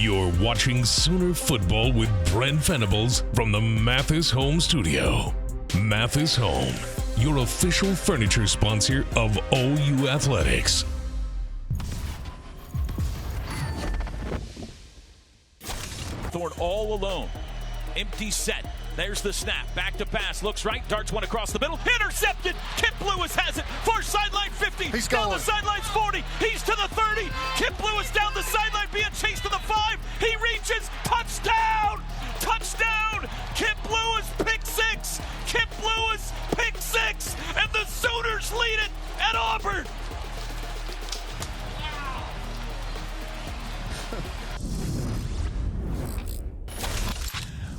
You're watching Sooner Football with Brent Venables from the Mathis Home Studio. Mathis Home, your official furniture sponsor of OU Athletics. Thorne all alone. Empty set. There's the snap. Back to pass. Looks right. Darts one across the middle. Intercepted. Kip Lewis has it. Far sideline 50. He's down going. the sidelines 40. He's to the 30. Kip Lewis down the sideline being chased to the 5. He reaches. Touchdown. Touchdown. Kip Lewis pick 6. Kip Lewis pick 6. And the Sooners lead it at Auburn.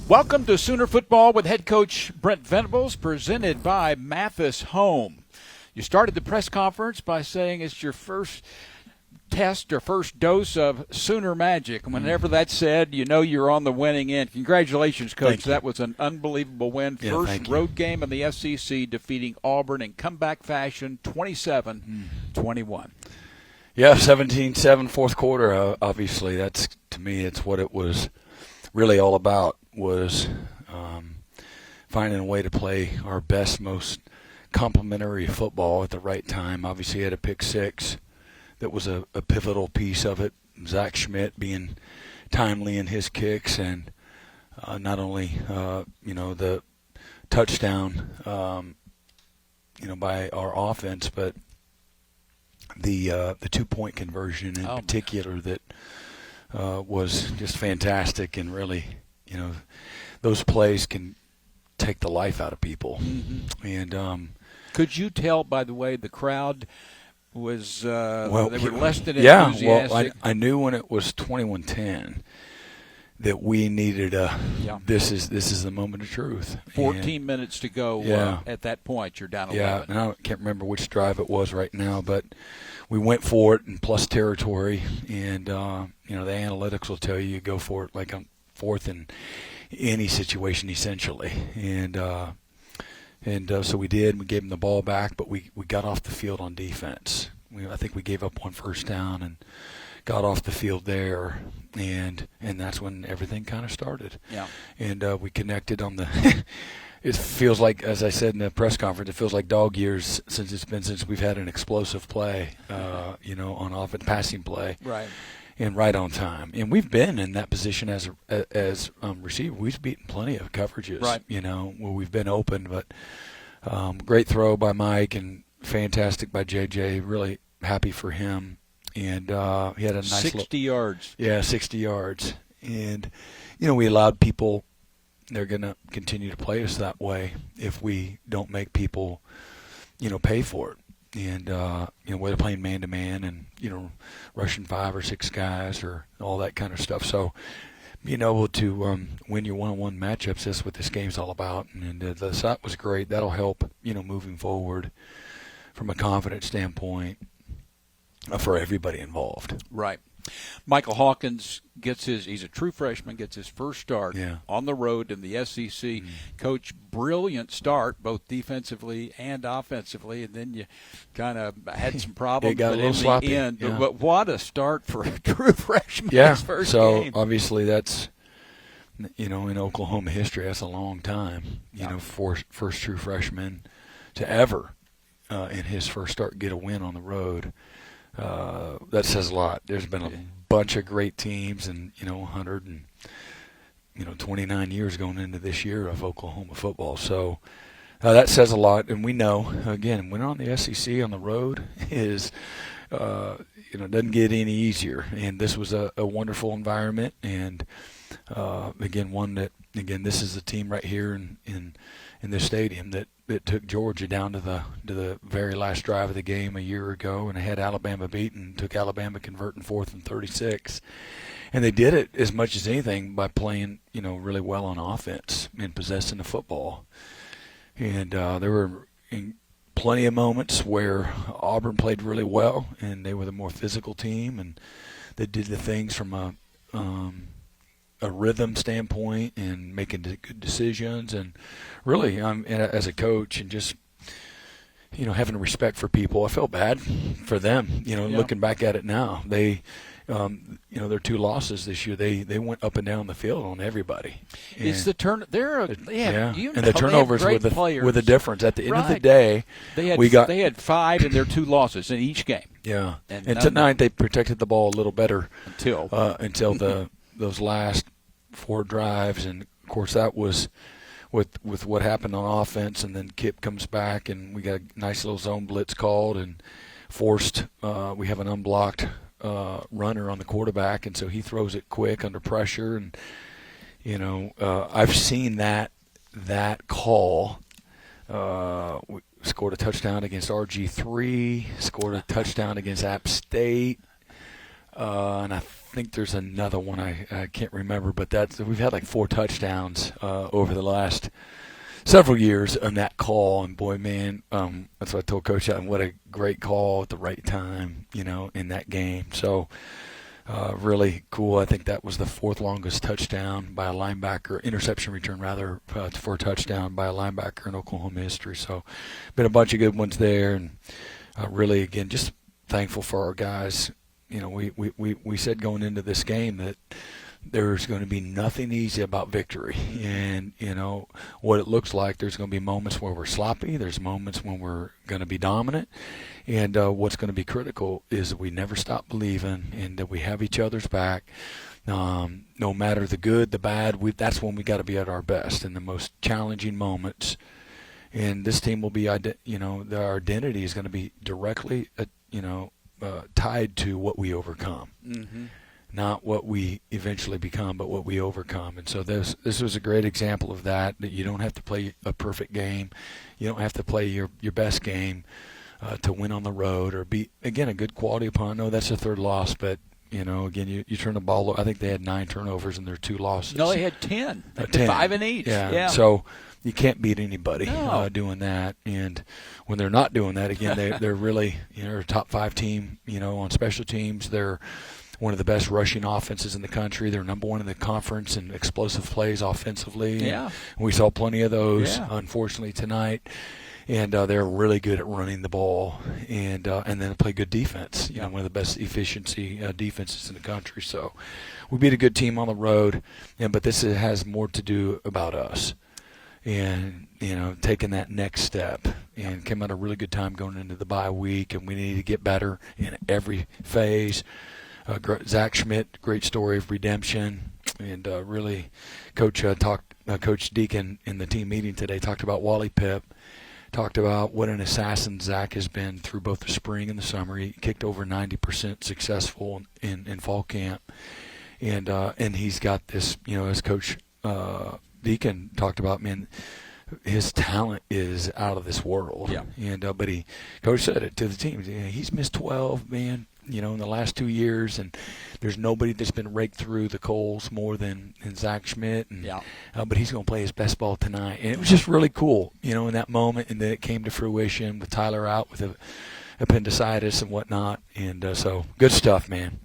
Welcome to Sooner Football with head coach Brent Venables, presented by Mathis Home. You started the press conference by saying it's your first test or first dose of Sooner Magic. And whenever that's said, you know you're on the winning end. Congratulations, Coach. That was an unbelievable win. First road game in the SEC, defeating Auburn in comeback fashion, 27-21. Yeah, 17-7 fourth quarter. Obviously, that's, to me, it's what it was really all about, was finding a way to play our best, most complimentary football at the right time. Obviously, had a pick 6 that was a pivotal piece of it. Zach Schmidt being timely in his kicks, and not only the touchdown by our offense, but the 2-point conversion in particular that was just fantastic. And really, those plays can take the life out of people. Mm-hmm. And could you tell by the way the crowd was they were less than enthusiastic? Yeah, well, I knew when it was 21-10 that we needed this is the moment of truth. 14 minutes to go at that point. You're down 11. Yeah, and I can't remember which drive it was right now, but we went for it in plus territory, and the analytics will tell you go for it like on fourth in any situation essentially, and so we did. We gave them the ball back, but we got off the field on defense. I think we gave up one first down and got off the field there, and that's when everything kind of started. Yeah, and we connected on the. It feels like, as I said in the press conference, it feels like dog years since we've had an explosive play, on offense, passing play, right, and right on time. And we've been in that position as receiver. We've beaten plenty of coverages, right? Where we've been open, but great throw by Mike and fantastic by JJ. Really happy for him, and he had a nice 60 yards. Yeah, 60 yards, and we allowed people. They're going to continue to play us that way if we don't make people, pay for it. And, whether playing man-to-man and, rushing 5 or 6 guys or all that kind of stuff. So being able to win your one-on-one matchups, that's what this game's all about. And the shot was great. That'll help, moving forward from a confidence standpoint for everybody involved. Right. Michael Hawkins he's a true freshman, gets his first start on the road in the SEC. Mm-hmm. Coach, brilliant start, both defensively and offensively, and then you kind of had some problems got a little sloppy. The end. Yeah. But what a start for a true freshman first So game. obviously that's, in Oklahoma history, that's a long time, for first true freshman to ever, in his first start, get a win on the road. That says a lot. There's been a bunch of great teams, and 29 years going into this year of Oklahoma football. So that says a lot, and we know again winning on the SEC on the road is doesn't get any easier. And this was a wonderful environment, and this is the team right here in this stadium that took Georgia down to the very last drive of the game a year ago, and had Alabama beaten, took Alabama converting 4th and 36. And they did it as much as anything by playing, really well on offense and possessing the football. And there were plenty of moments where Auburn played really well, and they were the more physical team, and they did the things from a rhythm standpoint and making good decisions. And really, as a coach and just, having respect for people, I felt bad for them, looking back at it now. They their 2 losses this year, they went up and down the field on everybody. It's the turn. And the turnovers were the difference. At the end of the day, they had 5 in their 2 losses in each game. Yeah, and tonight they protected the ball a little better until those last 4 drives, and of course that was with what happened on offense, and then Kip comes back, and we got a nice little zone blitz called and forced. We have an unblocked runner on the quarterback, and so he throws it quick under pressure, and I've seen that call. We scored a touchdown against RG3, scored a touchdown against App State, and I think there's another one I can't remember, but we've had like 4 touchdowns over the last several years on that call, and boy, man, that's what I told Coach Allen, what a great call at the right time, in that game. So really cool. I think that was the 4th longest touchdown by a linebacker, interception return rather, for a touchdown by a linebacker in Oklahoma history. So been a bunch of good ones there, and really, again, just thankful for our guys. We said going into this game that there's going to be nothing easy about victory, and what it looks like. There's going to be moments where we're sloppy. There's moments when we're going to be dominant, and what's going to be critical is that we never stop believing, and that we have each other's back. No matter the good, the bad, that's when we got to be at our best in the most challenging moments. And this team will be, their identity is going to be directly, tied to what we overcome. Mm-hmm. Not what we eventually become, but what we overcome. And so this was a great example of that you don't have to play a perfect game. You don't have to play your best game to win on the road or be, again, a good quality opponent. No, that's a 3rd loss, but, again, you turn the ball over. I think they had 9 turnovers in their 2 losses. No, they had 10. 10. 5 in each. Yeah. So you can't beat anybody doing that. And when they're not doing that, again, they're really, a top 5 team, on special teams. They're one of the best rushing offenses in the country. They're number 1 in the conference in explosive plays offensively. Yeah. And we saw plenty of those, unfortunately, tonight. And they're really good at running the ball and then play good defense. One of the best efficiency defenses in the country. So we beat a good team on the road, but this has more to do about us. And, taking that next step, and came out a really good time going into the bye week, and we need to get better in every phase. Zach Schmidt, great story of redemption, and really, Coach Deacon in the team meeting today talked about Wally Pipp, talked about what an assassin Zach has been through both the spring and the summer. He kicked over 90% successful in fall camp, and he's got this, as Coach Deacon talked about, man, his talent is out of this world. Yeah. And but Coach said it to the team. He's missed 12, man, in the last 2 years, and there's nobody that's been raked through the coals more than Zach Schmidt. And, but he's going to play his best ball tonight. And it was just really cool, in that moment, and then it came to fruition with Tyler out with appendicitis and whatnot. And so good stuff, man.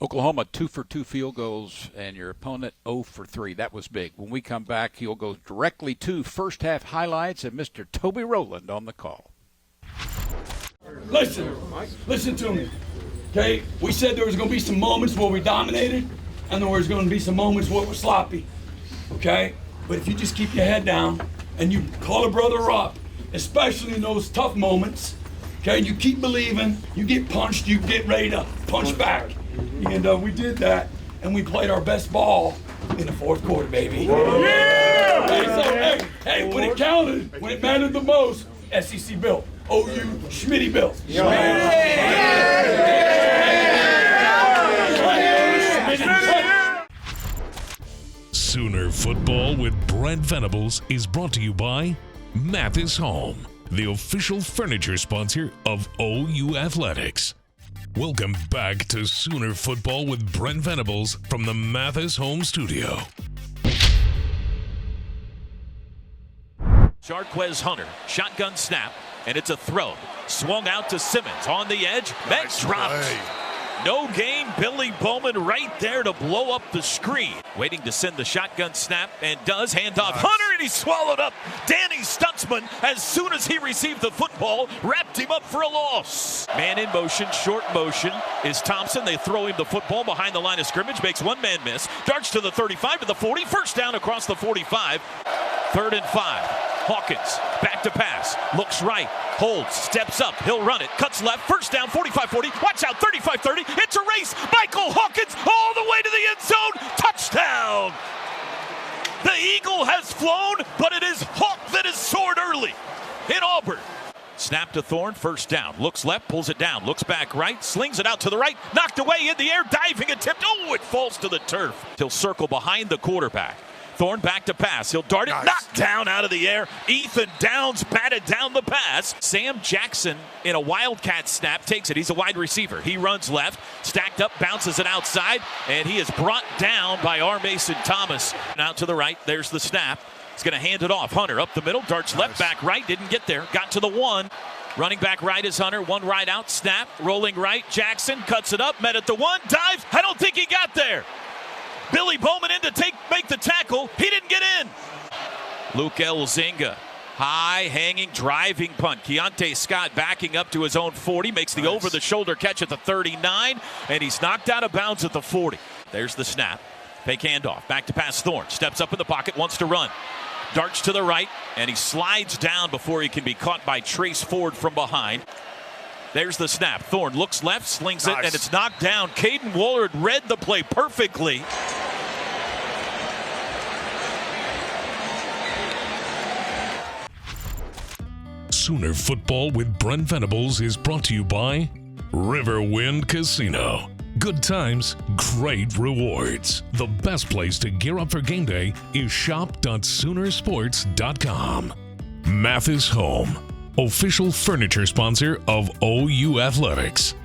Oklahoma 2 for 2 field goals, and your opponent 0 for 3. That was big. When we come back, he'll go directly to first half highlights and Mr. Toby Rowland on the call. Listen to me. Okay, we said there was going to be some moments where we dominated, and there was going to be some moments where we're sloppy. Okay, but if you just keep your head down and you call a brother up, especially in those tough moments, okay, you keep believing, you get punched, you get ready to punch back. And we did that, and we played our best ball in the 4th quarter, baby. Yeah! Hey, when it counted, when it mattered the most, SEC built. OU Schmitty built. Sooner Football with Brent Venables is brought to you by Mathis Home, the official furniture sponsor of OU Athletics. Welcome back to Sooner Football with Brent Venables from the Mathis Home Studio. Jarquez Hunter, shotgun snap, and it's a throw. Swung out to Simmons on the edge. That dropped. No gain. Billy Bowman right there to blow up the screen. Waiting to send the shotgun snap, and does. Handoff Hunter, and he's swallowed up. Danny Stutzman, as soon as he received the football, wrapped him up for a loss. Man in motion, short motion is Thompson. They throw him the football behind the line of scrimmage, makes one man miss. Darts to the 35, to the 40. First down across the 45. 3rd and 5. Hawkins, back to pass, looks right, holds, steps up, he'll run it, cuts left, first down, 45-40, watch out, 35-30, it's a race, Michael Hawkins all the way to the end zone, touchdown! The eagle has flown, but it is Hawk that has soared early in Auburn. Snap to Thorne, first down, looks left, pulls it down, looks back right, slings it out to the right, knocked away in the air, diving attempt, oh, it falls to the turf. He'll circle behind the quarterback. Thorne back to pass. He'll dart it, knocked down out of the air. Ethan Downs batted down the pass. Sam Jackson in a Wildcat snap takes it. He's a wide receiver. He runs left, stacked up, bounces it outside, and he is brought down by R. Mason Thomas. Out to the right, there's the snap. He's going to hand it off. Hunter up the middle, darts left, back right, didn't get there. Got to the 1. Running back right is Hunter. 1 right out, snap, rolling right. Jackson cuts it up, met at the 1, dives. I don't think he got there. Billy Bowman in to make the tackle. He didn't get in. Luke Elzinga, high hanging driving punt. Keontae Scott backing up to his own 40, makes the over-the-shoulder catch at the 39, and he's knocked out of bounds at the 40. There's the snap. Fake handoff. Back to pass. Thorne steps up in the pocket, wants to run. Darts to the right, and he slides down before he can be caught by Trace Ford from behind. There's the snap. Thorne looks left, slings it, and it's knocked down. Caden Woolard read the play perfectly. Sooner Football with Brent Venables is brought to you by Riverwind Casino. Good times, great rewards. The best place to gear up for game day is shop.soonersports.com. Mathis Home, official furniture sponsor of OU Athletics.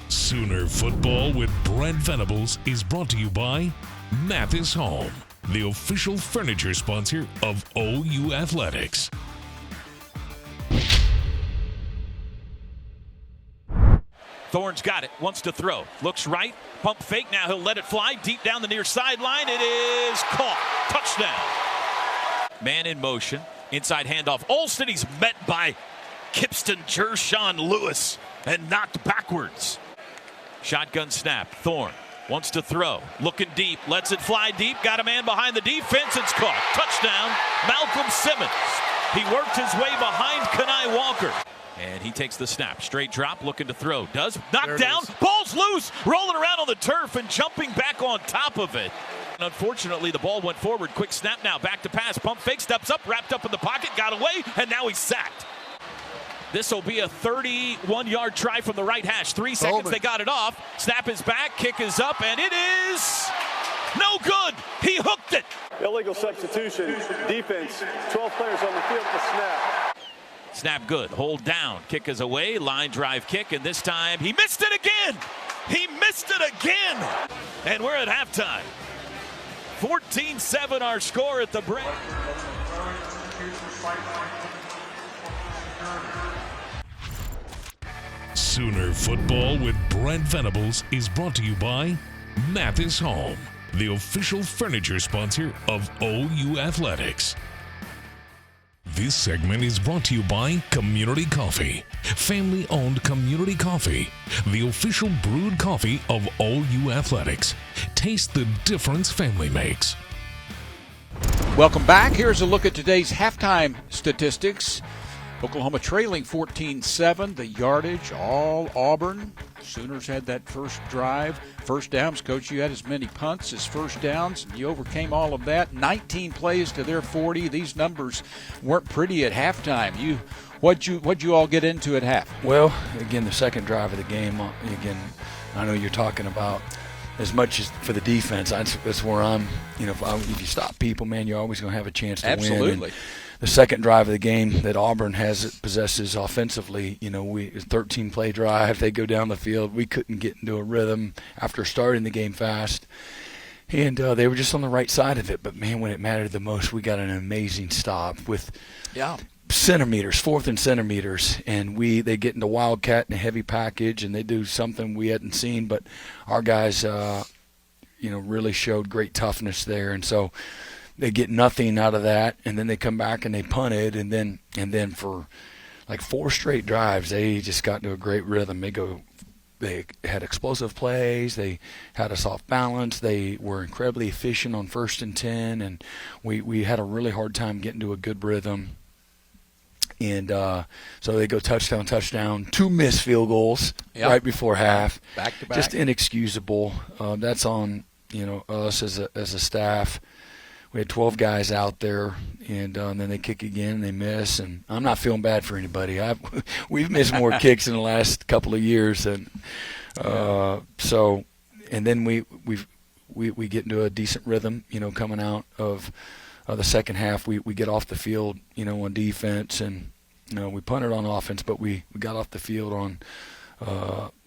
Sooner Football with Brent Venables is brought to you by Mathis Home, the official furniture sponsor of OU Athletics. Thorne's got it, wants to throw, looks right, pump fake, now he'll let it fly deep down the near sideline. It is caught. Touchdown. Man in motion, inside handoff. Olsen, he's met by Kipston Jershawn Lewis and knocked backwards. Shotgun snap, Thorne wants to throw, looking deep, lets it fly deep, got a man behind the defense, it's caught. Touchdown, Malcolm Simmons. He worked his way behind Kenai Walker. And he takes the snap. Straight drop, looking to throw. Does. Knocked down. Ball's loose. Rolling around on the turf and jumping back on top of it. And unfortunately, the ball went forward. Quick snap now. Back to pass. Pump fake. Steps up. Wrapped up in the pocket. Got away. And now he's sacked. This will be a 31-yard try from the right hash. 3 seconds. They got it off. Snap is back. Kick is up. And it is no good. He hooked it. Illegal substitution. Defense. 12 players on the field for snap. Snap good. Hold down. Kick is away. Line drive kick. And this time he missed it again. He missed it again. And we're at halftime. 14-7 our score at the break. Sooner Football with Brent Venables is brought to you by Mathis Home, the official furniture sponsor of OU Athletics. This segment is brought to you by Community Coffee, family-owned Community Coffee, the official brewed coffee of OU Athletics. Taste the difference family makes. Welcome back. Here's a look at today's halftime statistics. Oklahoma trailing 14-7. The yardage, all Auburn. Sooners had that first drive. First downs, Coach, you had as many punts as first downs, and you overcame all of that. 19 plays to their 40. These numbers weren't pretty at halftime. What'd you all get into at half? Well, again, the second drive of the game, again, I know you're talking about as much as for the defense. That's where I'm, if you stop people, man, you're always going to have a chance to win. Absolutely. The second drive of the game that Auburn possesses offensively, we 13-play drive. They go down the field. We couldn't get into a rhythm after starting the game fast. And they were just on the right side of it. But, man, when it mattered the most, we got an amazing stop with centimeters, fourth and centimeters, and they get into wildcat in a heavy package, and they do something we hadn't seen, but our guys, really showed great toughness there, and so they get nothing out of that, and then they come back and they punt it, and then for like 4 straight drives, they just got into a great rhythm. They had explosive plays. They had us off balance. They were incredibly efficient on 1st and 10, and we had a really hard time getting to a good rhythm. And so they go touchdown, 2 missed field goals right before half. Back to back. Just inexcusable. That's on us as a staff. We had 12 guys out there, and then they kick again and they miss. And I'm not feeling bad for anybody. We've missed more kicks in the last couple of years, and so. And then we get into a decent rhythm, coming out of the second half. We get off the field, on defense, and we punted on offense, but we got off the field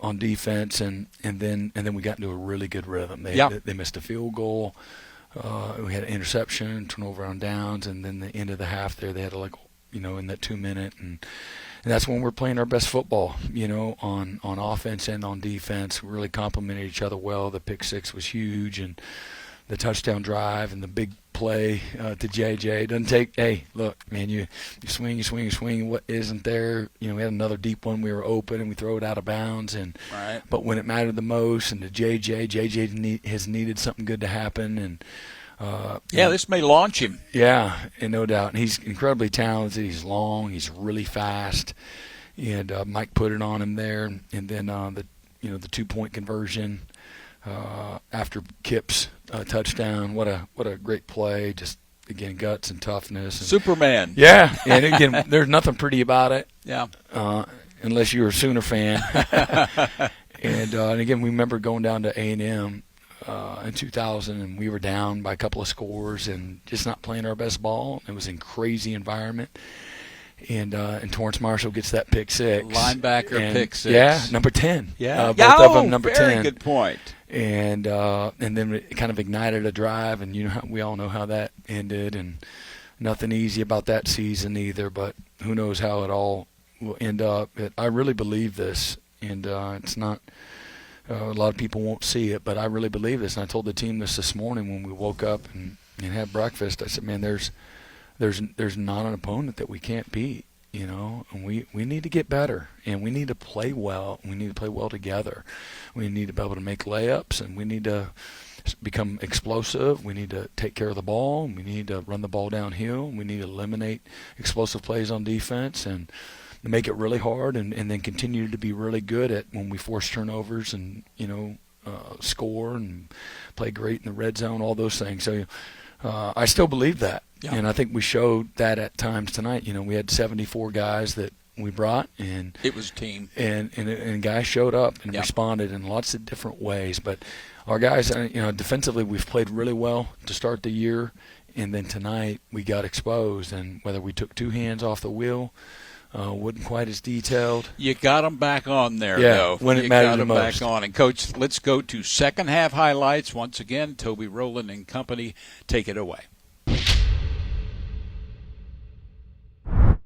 on defense, and then we got into a really good rhythm. They missed a field goal. We had an interception, turnover on downs, and then the end of the half there, they had in that 2 minute, and that's when we're playing our best football, on offense and on defense. We really complemented each other well. The pick six was huge, and the touchdown drive and the big play to JJ. It doesn't take, hey, look, man, you swing, what isn't there? We had another deep one. We were open, and we throw it out of bounds. But when it mattered the most, and to JJ has needed something good to happen. And this may launch him. Yeah, and no doubt. And he's incredibly talented. He's long. He's really fast. And Mike put it on him there. And then the 2-point conversion after Kip's touchdown. What a great play. Just, again, guts and toughness. And, Superman. Yeah. And, again, there's nothing pretty about it. Yeah. Unless you're a Sooner fan. And again, we remember going down to A&M in 2000, and we were down by a couple of scores and just not playing our best ball. It was in crazy environment. And Torrance Marshall gets that pick six. Linebacker pick six. Yeah, number 10. Yeah. Both of them number 10. Very good point. And then it kind of ignited a drive, and we all know how that ended, and nothing easy about that season either, but who knows how it all will end up. I really believe this, and it's not a lot of people won't see it, but I really believe this, and I told the team this morning when we woke up and had breakfast. I said, man, there's not an opponent that we can't beat, and we need to get better, and we need to play well. We need to play well together. We need to be able to make layups, and we need to become explosive. We need to take care of the ball. We need to run the ball downhill. We need to eliminate explosive plays on defense and make it really hard, and then continue to be really good at when we force turnovers and score and play great in the red zone, all those things. So I still believe that. Yeah. And I think we showed that at times tonight. We had 74 guys that we brought, and it was a team. And guys showed up and responded in lots of different ways. But our guys, defensively, we've played really well to start the year, and then tonight we got exposed. And whether we took 2 hands off the wheel, wasn't quite as detailed. You got them back on there, though. When it mattered the most. You got them back on. And, Coach, let's go to second half highlights. Once again, Toby Rowland and company, take it away.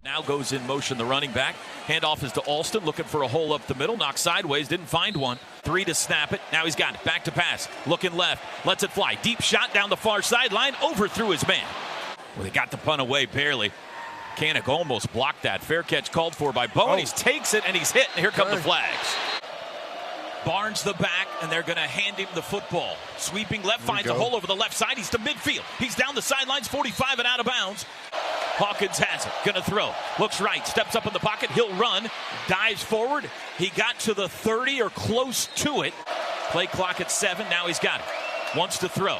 Now goes in motion the running back. Handoff is to Alston, looking for a hole up the middle. Knocks sideways, didn't find one. 3 to snap it. Now he's got it. Back to pass. Looking left. Lets it fly. Deep shot down the far sideline. Overthrew his man. Well, they got the punt away barely. Kanik almost blocked that. Fair catch called for by Bowen. He takes it, and he's hit, and here come the flags. Barnes the back, and they're going to hand him the football. Sweeping left, finds a hole over the left side. He's to midfield. He's down the sidelines, 45 and out of bounds. Hawkins has it. Going to throw. Looks right. Steps up in the pocket. He'll run. Dives forward. He got to the 30 or close to it. Play clock at 7. Now he's got it. Wants to throw.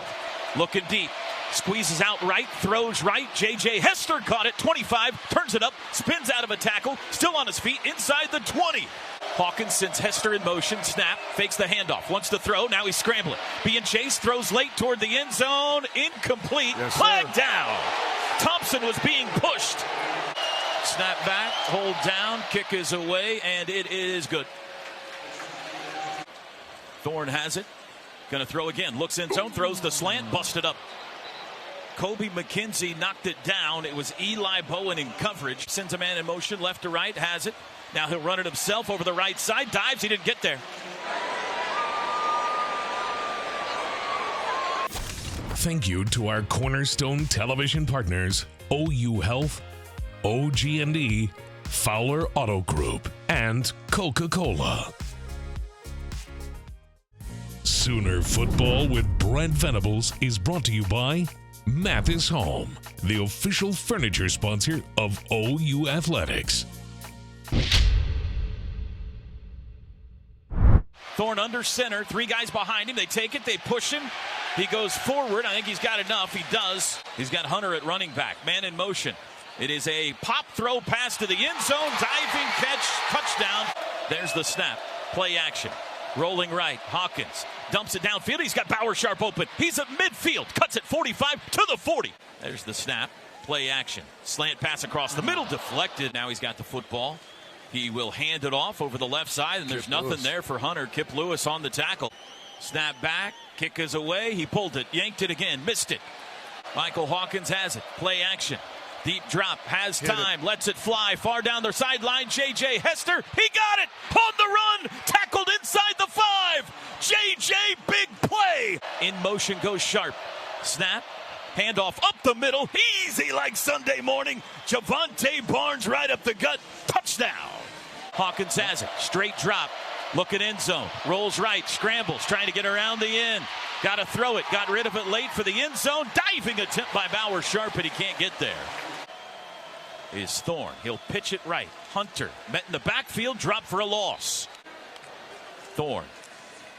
Looking deep. Squeezes out right. Throws right. J.J. Hester caught it. 25. Turns it up. Spins out of a tackle. Still on his feet. Inside the 20. Hawkins sends Hester in motion. Snap. Fakes the handoff. Wants to throw. Now he's scrambling. Being chased. Throws late toward the end zone. Incomplete. Flag down. Thompson was being pushed. Snap back. Hold down. Kick is away. And it is good. Thorne has it. Going to throw again. Looks in zone. Throws the slant. Busted up. Kobe McKenzie knocked it down. It was Eli Bowen in coverage. Sends a man in motion, left to right, has it. Now he'll run it himself over the right side. Dives, he didn't get there. Thank you to our cornerstone television partners, OU Health, OG&E, Fowler Auto Group, and Coca-Cola. Sooner Football with Brent Venables is brought to you by Mathis Home, the official furniture sponsor of OU Athletics. Thorne under center, 3 guys behind him. They take it, they push him. He goes forward. I think he's got enough. He does. He's got Hunter at running back. Man in motion. It is a pop throw pass to the end zone. Diving catch. Touchdown. There's the snap. Play action. Rolling right. Hawkins dumps it downfield. He's got Bauer Sharp open. He's at midfield. Cuts it 45 to the 40. There's the snap. Play action. Slant pass across the middle. Deflected. Now he's got the football. He will hand it off over the left side, and there's nothing there for Hunter. Kip Lewis on the tackle. Snap back. Kick is away. He pulled it. Yanked it again. Missed it. Michael Hawkins has it. Play action. Deep drop. Has time. Lets it fly. Far down the sideline. J.J. Hester. He got it. On the run. Tackled inside the 5. J.J. big play. In motion goes Sharp. Snap. Handoff up the middle. Easy like Sunday morning. Javante Barnes right up the gut. Touchdown. Hawkins has it. Straight drop. Looking end zone. Rolls right. Scrambles. Trying to get around the end. Got to throw it. Got rid of it late for the end zone. Diving attempt by Bauer Sharp, and he can't get there. Is Thorne. He'll pitch it right. Hunter met in the backfield. Drop for a loss. Thorne.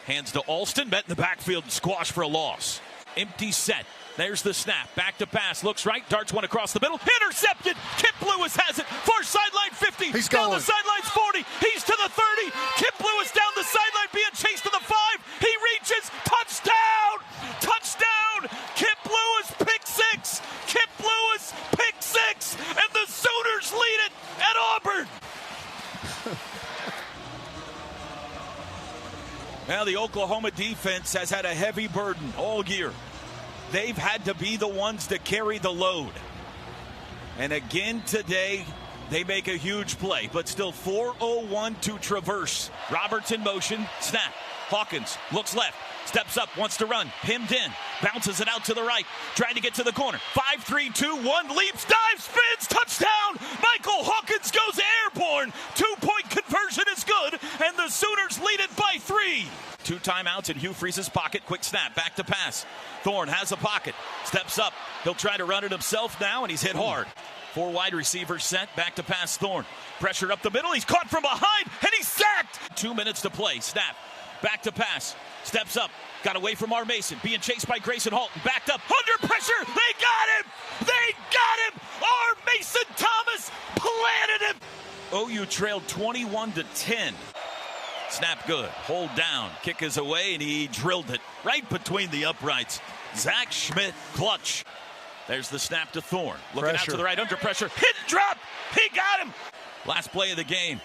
Hands to Alston. Met in the backfield and squash for a loss. Empty set. There's the snap. Back to pass. Looks right. Darts one across the middle. Intercepted. Kip Lewis has it. Far sideline 50. He's down going. the sidelines 40. He's to the 30. Kip Lewis down the sideline being chased to the 5. He reaches. Touchdown. Touchdown. Kip Lewis pick 6. Kip Lewis pick 6. And the Sooners lead it at Auburn. Now the Oklahoma defense has had a heavy burden all year. They've had to be the ones to carry the load. And again today, they make a huge play, but still 4:01 to traverse. Roberts in motion, snap. Hawkins looks left, steps up, wants to run, hemmed in, bounces it out to the right, trying to get to the corner. 5, 3, 2, 1, leaps, dives, spins, touchdown! Michael Hawkins goes airborne. 2-point conversion is good, and the Sooners lead it by 3. 2 timeouts in Hugh Freeze's pocket. Quick snap, back to pass. Thorne has a pocket, steps up. He'll try to run it himself now, and he's hit hard. 4 wide receivers set, back to pass Thorne. Pressure up the middle, he's caught from behind, and he's sacked! 2 minutes to play, snap. Back to pass, steps up, got away from R. Mason, being chased by Grayson Halton, backed up, under pressure, they got him! They got him! R. Mason Thomas planted him! OU trailed 21-10. Snap good, hold down, kick is away, and he drilled it right between the uprights. Zach Schmidt, clutch. There's the snap to Thorne, looking out to the right, under pressure, hit and drop, he got him! Last play of the game,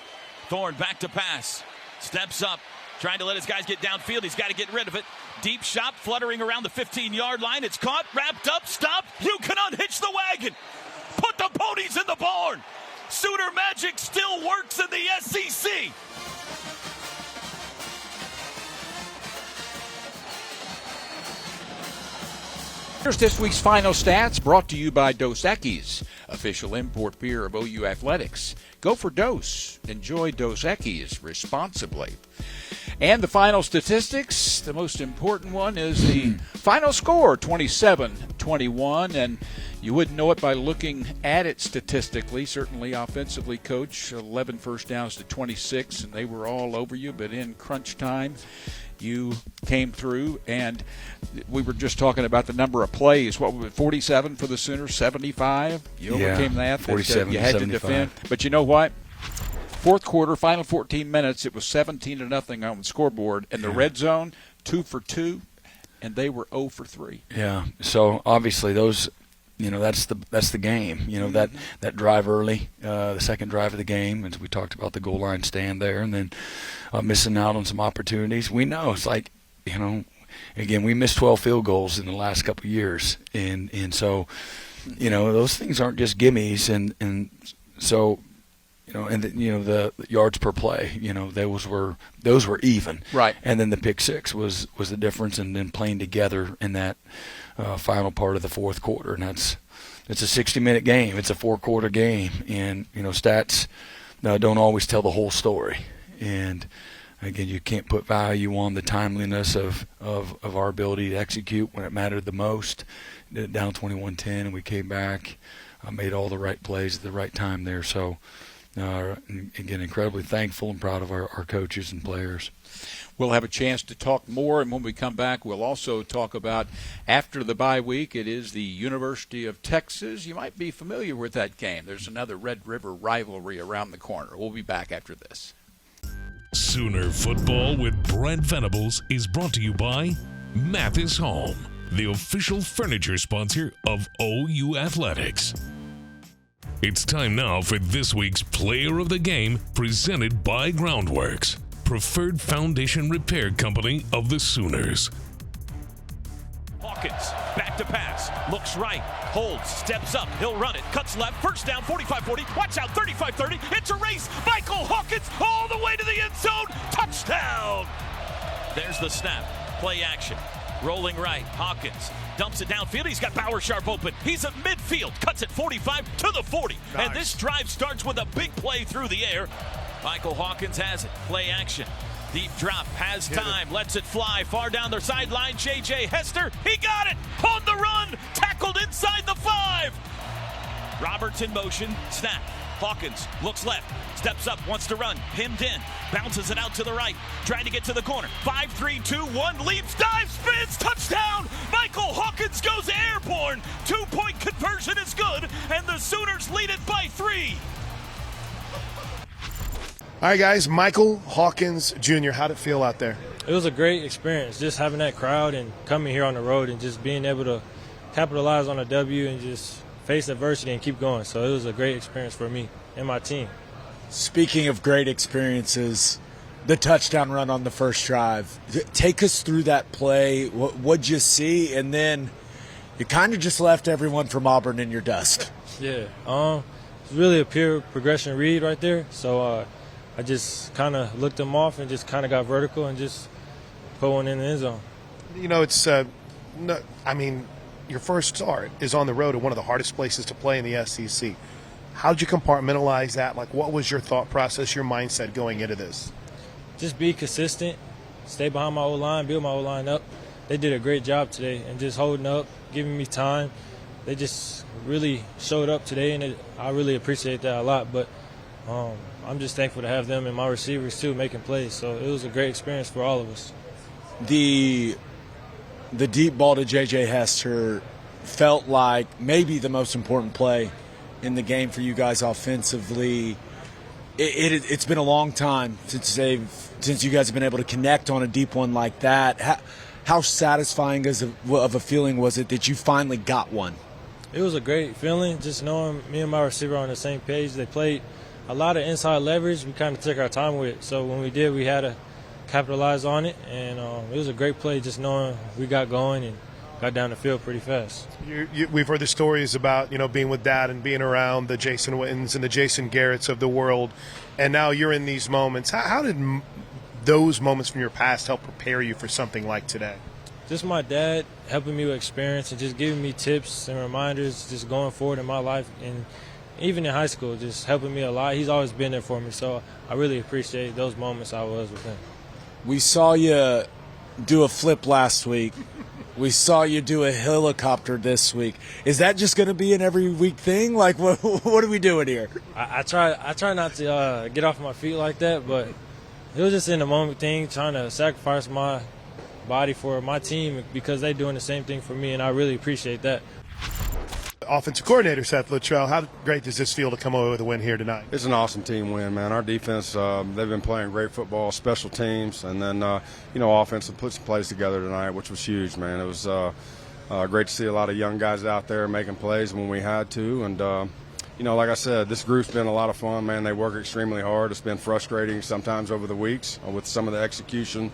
Thorne back to pass, steps up, trying to let his guys get downfield. He's got to get rid of it. Deep shot, fluttering around the 15-yard line. It's caught, wrapped up, stopped. You can unhitch the wagon. Put the ponies in the barn. Sooner magic still works in the SEC. Here's this week's final stats, brought to you by Dos Equis, official import beer of OU Athletics. Go for Dos. Enjoy Dos Equis responsibly. And the final statistics, the most important one is the final score, 27-21, and you wouldn't know it by looking at it statistically. Certainly offensively, Coach, 11 first downs to 26, and they were all over you, but in crunch time, you came through, and we were just talking about the number of plays. What was it, 47 for the Sooners, 75? You overcame that. 47 you had 75. to defend. But you know what? Fourth quarter, final 14 minutes, it was 17-0 on the scoreboard. And the red zone, 2 for 2, and they were 0 for 3. Yeah, so obviously those, that's the game. That drive early, the second drive of the game, as we talked about the goal line stand there, and then missing out on some opportunities. We know it's like, again, we missed 12 field goals in the last couple of years, and so, those things aren't just gimmies, and so, the yards per play, those were even, right? And then the pick six was the difference, and then playing together in that final part of the fourth quarter, and it's a 60-minute game, it's a 4-quarter game, and stats don't always tell the whole story, and again, you can't put value on the timeliness of our ability to execute when it mattered the most. Down 21-10, and we came back, made all the right plays at the right time there. So, again, incredibly thankful and proud of our coaches and players. We'll have a chance to talk more, and when we come back, we'll also talk about after the bye week. It is the University of Texas. You might be familiar with that game. There's another Red River rivalry around the corner. We'll be back after this. Sooner Football with Brent Venables is brought to you by Mathis Home, the official furniture sponsor of OU Athletics. It's time now for this week's Player of the Game, presented by Groundworks, preferred foundation repair company of the Sooners. Hawkins, back to pass, looks right, holds, steps up, he'll run it, cuts left, first down, 45-40, watch out, 35-30, it's a race, Michael Hawkins all the way to the end zone, touchdown! There's the snap, play action, rolling right, Hawkins dumps it downfield, he's got Bauer Sharp open, he's at midfield, cuts it 45 to the 40, nice. And this drive starts with a big play through the air. Michael Hawkins has it, play action. Deep drop, has time, lets it fly, far down the sideline, J.J. Hester, he got it, on the run, tackled inside the 5. Roberts in motion, snap, Hawkins looks left, steps up, wants to run, hemmed in, bounces it out to the right, trying to get to the corner, 5-3-2-1, leaps, dives, spins, touchdown, Michael Hawkins goes airborne, 2-point conversion is good, and the Sooners lead it by 3. All right, guys, Michael Hawkins Jr., how'd it feel out there? It was a great experience, just having that crowd and coming here on the road and just being able to capitalize on a W and just face adversity and keep going. So it was a great experience for me and my team. Speaking of great experiences, the touchdown run on the first drive. Take us through that play. What'd you see? And then you kind of just left everyone from Auburn in your dust. Yeah, it's really a pure progression read right there. So I just kind of looked them off and just kind of got vertical and just put one in the end zone. It's your first start is on the road at one of the hardest places to play in the SEC. How did you compartmentalize that? Like, what was your thought process, your mindset going into this? Just be consistent, stay behind my O-line, build my O-line up. They did a great job today and just holding up, giving me time. They just really showed up today, and I really appreciate that a lot. But I'm just thankful to have them and my receivers, too, making plays. So it was a great experience for all of us. The deep ball to J.J. Hester felt like maybe the most important play in the game for you guys offensively. It's been a long time since you guys have been able to connect on a deep one like that. How satisfying of a feeling was it that you finally got one? It was a great feeling, just knowing me and my receiver are on the same page. They played a lot of inside leverage. We kind of took our time with it. So when we did, we had to capitalize on it. And it was a great play just knowing we got going and got down the field pretty fast. We've heard the stories about, being with Dad and being around the Jason Wittens and the Jason Garretts of the world. And now you're in these moments. How did those moments from your past help prepare you for something like today? Just my dad helping me with experience and just giving me tips and reminders just going forward in my life. And even in high school, just helping me a lot. He's always been there for me, so I really appreciate those moments I was with him. We saw you do a flip last week. We saw you do a helicopter this week. Is that just going to be an every week thing? Like, what are we doing here? I try not to get off my feet like that, but it was just in the moment thing, trying to sacrifice my body for my team because they're doing the same thing for me, and I really appreciate that. Offensive coordinator Seth Luttrell, how great does this feel to come away with a win here tonight? It's an awesome team win, man. Our defense, they've been playing great football, special teams, and then, offense put some plays together tonight, which was huge, man. It was great to see a lot of young guys out there making plays when we had to. And, like I said, this group's been a lot of fun, man. They work extremely hard. It's been frustrating sometimes over the weeks with some of the execution.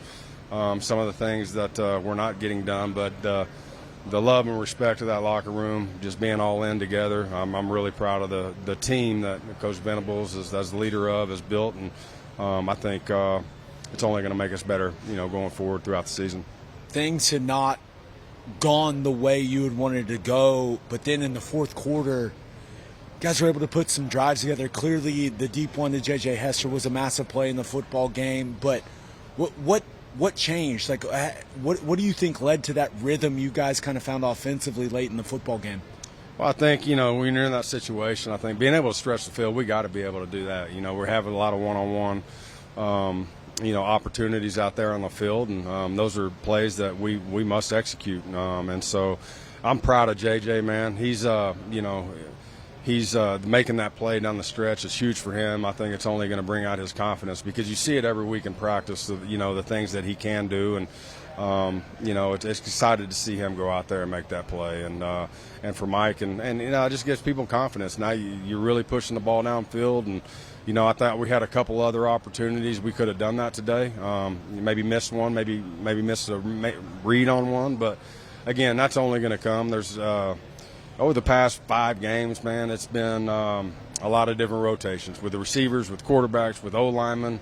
some of the things that we're not getting done, but the love and respect of that locker room, just being all in together. I'm really proud of the team that Coach Venables is as the leader of has built, and I think it's only going to make us better, going forward throughout the season. Things had not gone the way you had wanted to go, but then in the fourth quarter, guys were able to put some drives together. Clearly, the deep one to J.J. Hester was a massive play in the football game, but what changed? Like, what do you think led to that rhythm you guys kind of found offensively late in the football game? Well, I think, when you're in that situation, I think being able to stretch the field, we got to be able to do that. We're having a lot of one-on-one, opportunities out there on the field, and those are plays that we must execute. And so I'm proud of JJ, man. He's making that play down the stretch. It's huge for him. I think it's only going to bring out his confidence because you see it every week in practice, the things that he can do. And, it's excited to see him go out there and make that play. And for Mike, and it just gives people confidence. Now you're really pushing the ball downfield. And, I thought we had a couple other opportunities. We could have done that today. Maybe missed one, maybe missed a read on one. But, again, that's only going to come. There's over the past 5 games, man, it's been a lot of different rotations with the receivers, with quarterbacks, with O-linemen.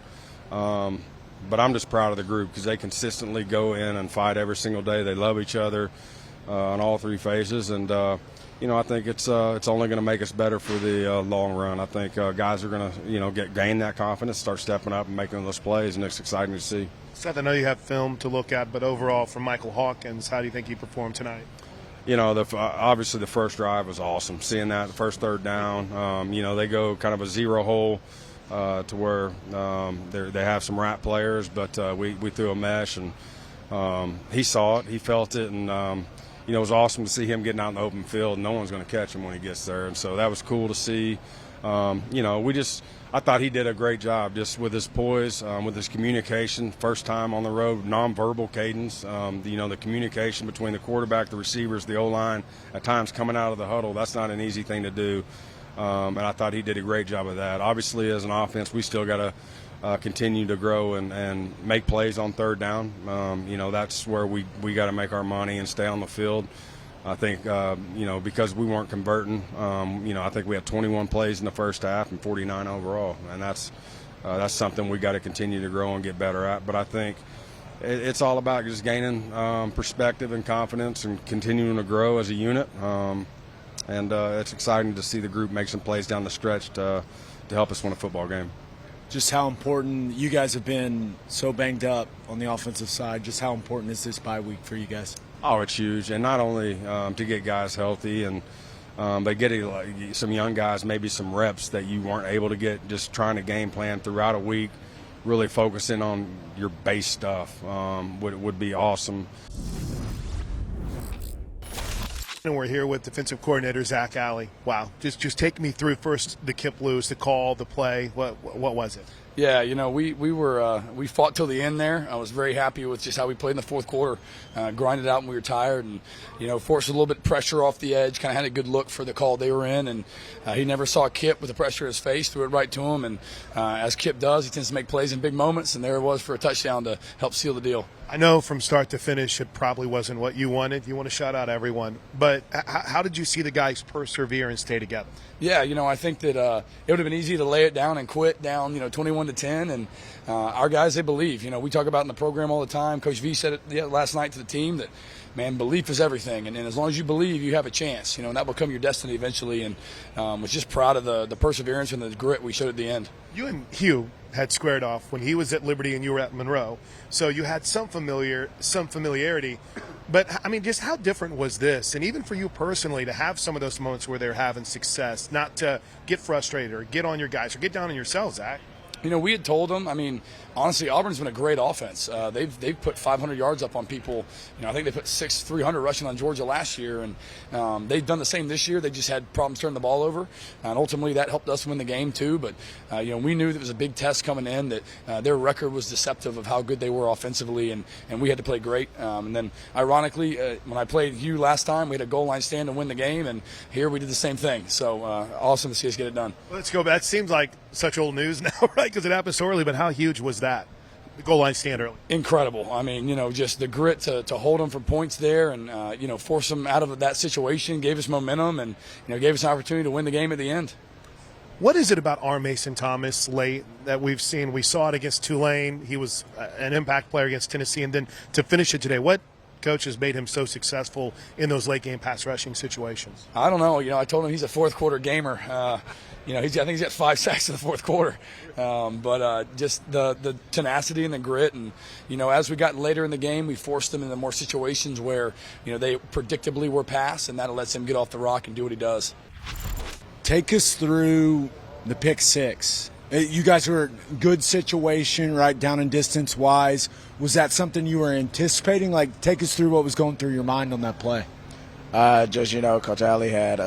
But I'm just proud of the group because they consistently go in and fight every single day. They love each other on all 3 phases. And, I think it's only going to make us better for the long run. I think guys are going to, gain that confidence, start stepping up and making those plays, and it's exciting to see. Seth, I know you have film to look at, but overall, from Michael Hawkins, how do you think he performed tonight? Obviously the first drive was awesome. Seeing that, the first third down, they go kind of a zero hole to where they have some rat players, but we threw a mesh, and he saw it, he felt it, and it was awesome to see him getting out in the open field. No one's going to catch him when he gets there, and so that was cool to see. I thought he did a great job just with his poise, with his communication. First time on the road, nonverbal cadence. The communication between the quarterback, the receivers, the O-line, at times coming out of the huddle. That's not an easy thing to do, and I thought he did a great job of that. Obviously, as an offense, we still got to continue to grow and make plays on third down. That's where we got to make our money and stay on the field. I think, because we weren't converting, I think we had 21 plays in the first half and 49 overall, and that's something we got to continue to grow and get better at. But I think it's all about just gaining perspective and confidence and continuing to grow as a unit. And it's exciting to see the group make some plays down the stretch to help us win a football game. Just how important you guys have been so banged up on the offensive side. Just how important is this bye week for you guys? Oh, it's huge, and not only to get guys healthy, and but getting some young guys maybe some reps that you weren't able to get just trying to game plan throughout a week, really focusing on your base stuff would be awesome. And we're here with defensive coordinator Zach Alley. Wow, just take me through first the Kip Lewis, the call, the play. What was it? Yeah, we fought till the end there. I was very happy with just how we played in the fourth quarter. Grinded out when we were tired, and forced a little bit of pressure off the edge. Kind of had a good look for the call they were in, and he never saw Kip with the pressure at his face. Threw it right to him, and as Kip does, he tends to make plays in big moments, and there it was for a touchdown to help seal the deal. I know from start to finish it probably wasn't what you wanted. You want to shout out everyone. But how did you see the guys persevere and stay together? Yeah, I think that it would have been easy to lay it down and quit down, 21-10. And our guys, they believe. We talk about in the program all the time. Coach V said it last night to the team that, man, belief is everything. And as long as you believe, you have a chance. And that will become your destiny eventually. And was just proud of the perseverance and the grit we showed at the end. You and Hugh had squared off when he was at Liberty and you were at Monroe. So you had some familiarity. But, just how different was this? And even for you personally, to have some of those moments where they're having success, not to get frustrated or get on your guys or get down on yourselves, Zach. We had told them, honestly, Auburn's been a great offense. They've put 500 yards up on people. I think they put 300 rushing on Georgia last year, and they've done the same this year. They just had problems turning the ball over, and ultimately that helped us win the game too. But, we knew that it was a big test coming in, that their record was deceptive of how good they were offensively, and we had to play great. And then, ironically, when I played Hugh last time, we had a goal line stand to win the game, and here we did the same thing. So awesome to see us get it done. Let's go. That seems like such old news now, right? Because it happened so early, but how huge was that? the goal line stand early? Incredible. I mean, just the grit to hold them for points there and, force them out of that situation, gave us momentum and, gave us an opportunity to win the game at the end. What is it about R. Mason Thomas late that we've seen? We saw it against Tulane. He was an impact player against Tennessee. And then to finish it today, what coach has made him so successful in those late game pass rushing situations? I don't know. I told him he's a fourth quarter gamer. I think he's got 5 sacks in the fourth quarter. But just the tenacity and the grit. And, as we got later in the game, we forced them into more situations where, they predictably were pass, and that lets him get off the rock and do what he does. Take us through the pick six. You guys were in good situation, right, down and distance-wise. Was that something you were anticipating? Like, take us through what was going through your mind on that play. Coach Alley had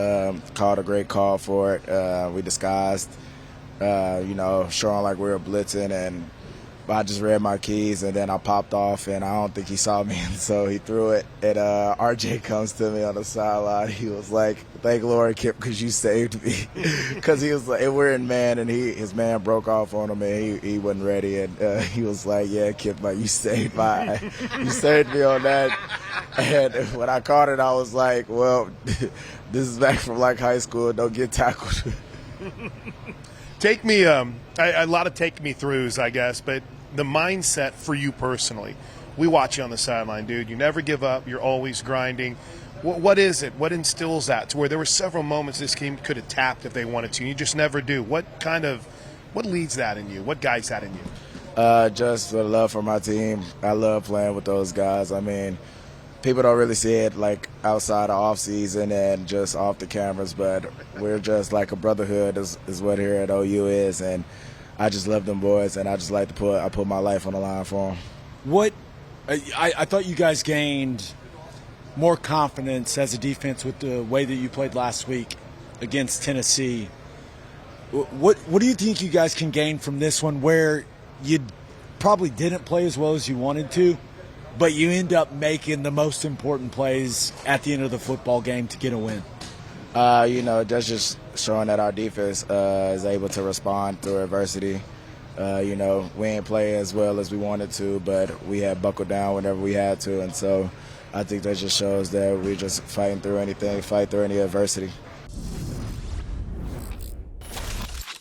called a great call for it. We disguised, showing like we were blitzing, and I just read my keys, and then I popped off, and I don't think he saw me, and so he threw it. And RJ comes to me on the sideline. He was like, "Thank Lord, Kip, because you saved me," because he was like, we're in man, and his man broke off on him, and he wasn't ready, and he was like, "Yeah, Kip, like you saved me on that." And when I caught it, I was like, "Well, this is back from like high school. Don't get tackled." Take me a lot of take me throughs, I guess, but the mindset for you personally. We watch you on the sideline, dude. You never give up. You're always grinding. What is it? What instills that to where there were several moments this team could have tapped if they wanted to, and you just never do? What leads that in you? What guides that in you? Just the love for my team. I love playing with those guys. I mean, people don't really see it like outside of off season and just off the cameras, but we're just like a brotherhood is what here at OU is, and I just love them boys, and I just like to put my life on the line for them. What I thought you guys gained more confidence as a defense with the way that you played last week against Tennessee. What do you think you guys can gain from this one, where you probably didn't play as well as you wanted to, but you end up making the most important plays at the end of the football game to get a win? That's just showing that our defense is able to respond through adversity. We ain't play as well as we wanted to, but we had buckled down whenever we had to, and so I think that just shows that we're just fight through any adversity.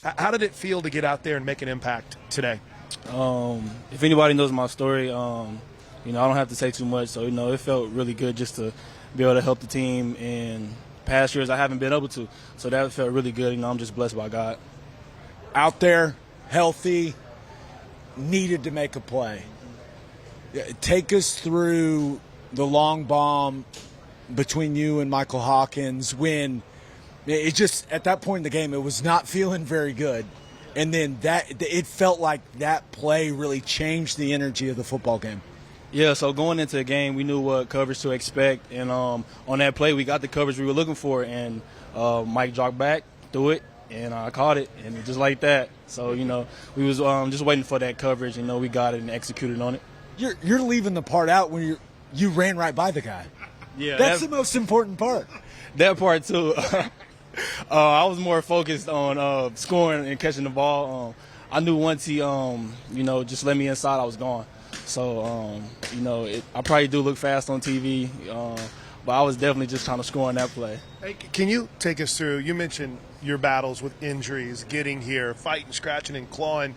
How did it feel to get out there and make an impact today? If anybody knows my story, I don't have to say too much. So, it felt really good just to be able to help the team. And past years I haven't been able to. So that felt really good. I'm just blessed by God. Out there, healthy, needed to make a play. Take us through the long bomb between you and Michael Hawkins when it just, at that point in the game, it was not feeling very good. And then it felt like that play really changed the energy of the football game. Yeah, so going into the game, we knew what coverage to expect. And on that play, we got the coverage we were looking for. And Mike jogged back, threw it, and I caught it. And just like that. So, we was just waiting for that coverage. We got it and executed on it. You're leaving the part out when you ran right by the guy. Yeah, that's the most important part. That part, too. I was more focused on scoring and catching the ball. I knew once he, just let me inside, I was gone. So, I probably do look fast on TV, but I was definitely just trying to score on that play. Hey, can you take us through, you mentioned your battles with injuries, getting here, fighting, scratching, and clawing.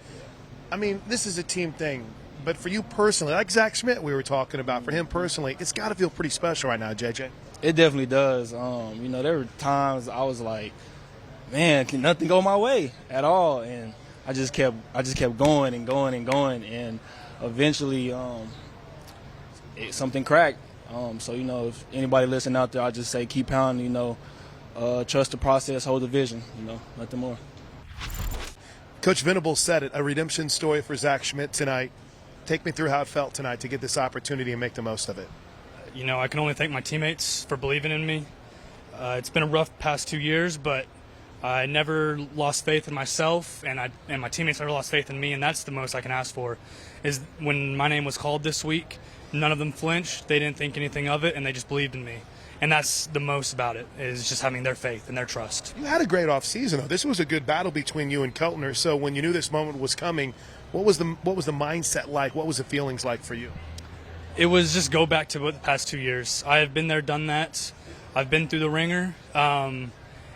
I mean, this is a team thing. But for you personally, like Zach Schmidt we were talking about, for him personally, it's got to feel pretty special right now, JJ. It definitely does. There were times I was like, man, can nothing go my way at all? And I just kept going and going and going, and eventually something cracked. So, if anybody listening out there, I just say keep pounding, trust the process, hold the vision, nothing more. Coach Venables said it, a redemption story for Zach Schmidt tonight. Take me through how it felt tonight to get this opportunity and make the most of it. I can only thank my teammates for believing in me. It's been a rough past 2 years, but I never lost faith in myself, and my teammates never lost faith in me, and that's the most I can ask for. Is when my name was called this week, none of them flinched. They didn't think anything of it, and they just believed in me. And that's the most about it, is just having their faith and their trust. You had a great offseason, though. This was a good battle between you and Keltner, so when you knew this moment was coming, What was the mindset like? What was the feelings like for you? It was just go back to the past 2 years. I have been there, done that. I've been through the ringer, and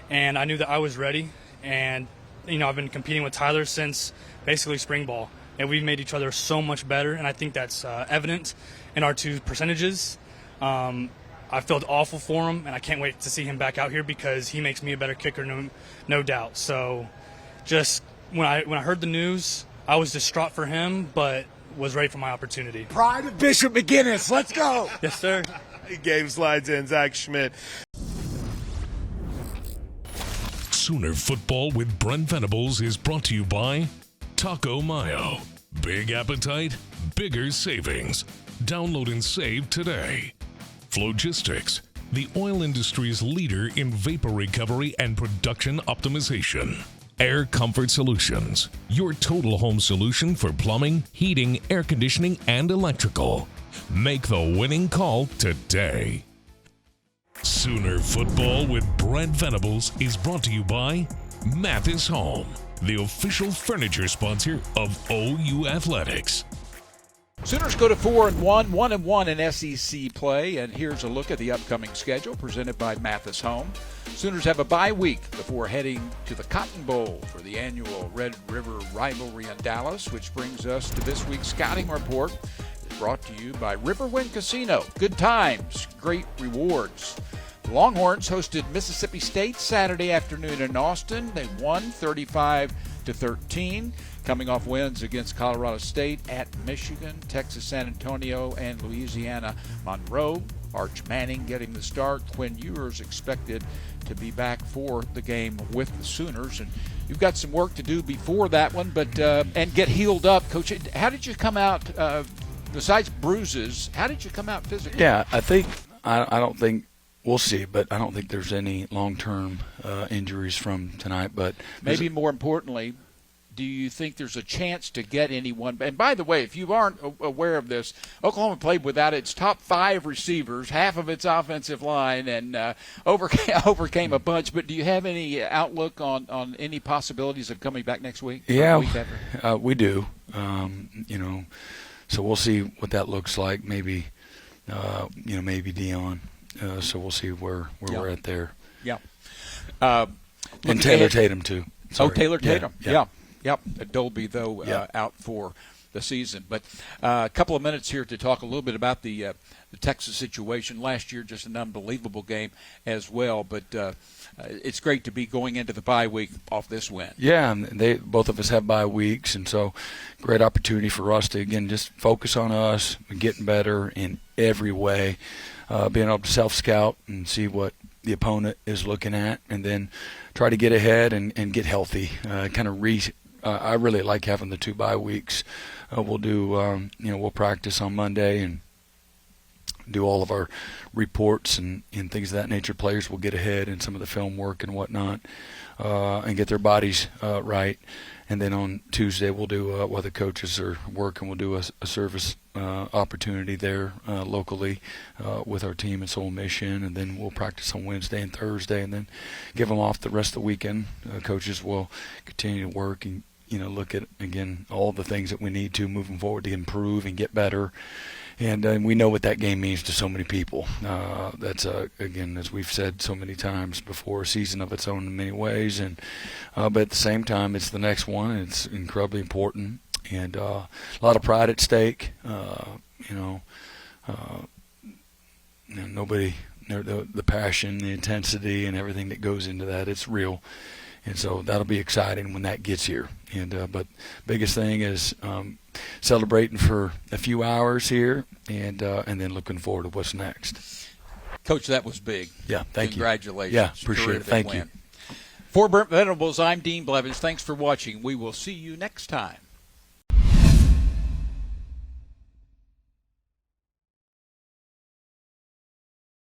I knew that I was ready. And, I've been competing with Tyler since basically spring ball, and we've made each other so much better, and I think that's evident in our 2 percentages. I felt awful for him, and I can't wait to see him back out here because he makes me a better kicker, no doubt. So just when I heard the news, I was distraught for him, but was ready for my opportunity. Pride of Bishop McGinnis. Let's go. Yes, sir. Game slides in. Zach Schmidt. Sooner Football with Brent Venables is brought to you by Taco Mayo. Big appetite, bigger savings. Download and save today. Flogistics, the oil industry's leader in vapor recovery and production optimization. Air Comfort Solutions, your total home solution for plumbing, heating, air conditioning, and electrical. Make the winning call today. Sooner Football with Brent Venables is brought to you by Mathis Home, the official furniture sponsor of OU Athletics. Sooners go to 4-1, 1-1 in SEC play, and here's a look at the upcoming schedule presented by Mathis Home. Sooners have a bye week before heading to the Cotton Bowl for the annual Red River rivalry in Dallas, which brings us to this week's scouting report. It's brought to you by Riverwind Casino. Good times, great rewards. The Longhorns hosted Mississippi State Saturday afternoon in Austin. They won 35-13. Coming off wins against Colorado State, at Michigan, Texas San Antonio, and Louisiana Monroe. Arch Manning getting the start. Quinn Ewers expected to be back for the game with the Sooners. And you've got some work to do before that one, but and get healed up. Coach, how did you come out, besides bruises, how did you come out physically? Yeah, I don't think, we'll see, but I don't think there's any long-term injuries from tonight. But maybe more importantly, do you think there's a chance to get anyone? And by the way, if you aren't aware of this, Oklahoma played without its top 5 receivers, half of its offensive line, and overcame a bunch. But do you have any outlook on any possibilities of coming back next week? Yeah, we do. So we'll see what that looks like. Maybe, maybe Dion. So we'll see where we're at there. Yeah. And Taylor Tatum too. Sorry. Oh, Taylor Tatum. Yeah. Yep. Dolby, though, out for the season. But a couple of minutes here to talk a little bit about the Texas situation. Last year, just an unbelievable game as well. But it's great to be going into the bye week off this win. Yeah, and both of us have bye weeks, and so great opportunity for us to, again, just focus on us, getting better in every way, being able to self-scout and see what the opponent is looking at, and then try to get ahead and get healthy, I really like having the 2 bye weeks. We'll do, we'll practice on Monday and do all of our reports and things of that nature. Players will get ahead in some of the film work and whatnot, and get their bodies right. And then on Tuesday we'll do, while the coaches are working, we'll do a service opportunity there locally with our team in Seoul, Mission, and then we'll practice on Wednesday and Thursday, and then give them off the rest of the weekend. Coaches will continue to work and look at, again, all the things that we need to moving forward to improve and get better. And we know what that game means to so many people. That's, again, as we've said so many times before, a season of its own in many ways. And but at the same time, it's the next one, and it's incredibly important. And a lot of pride at stake. Nobody, the passion, the intensity, and everything that goes into that, it's real. And so that'll be exciting when that gets here. And but biggest thing is celebrating for a few hours here, and then looking forward to what's next. Coach, that was big. Yeah, thank you. Congratulations. Yeah, appreciate it. Thank you. For Brent Venables, I'm Dean Blevins. Thanks for watching. We will see you next time.